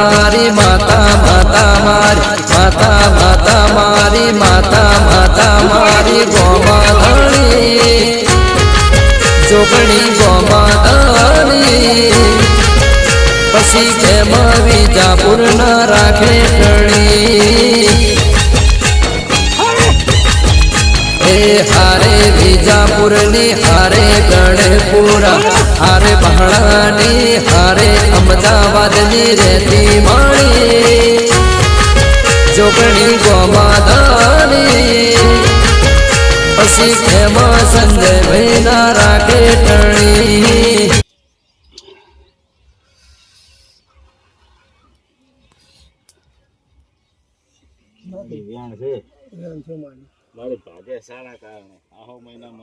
મારી માતા માતા મારી માતા માતા મારી માતા માતા મારી ગોમાધણી જોગણી ગોમાધણી પછી કેમ વિજાપુર ના રાખે ટણી हारे बीजापुर नी हारे गणपुरा हारे बहड़ानी हारे अहमदाबाद नी रहती माणी जोगणी गोमादानी पसी खेमा संजय भाई ना राखे टणी મારે ભાગે સારા કારણે આહો મહિનામાં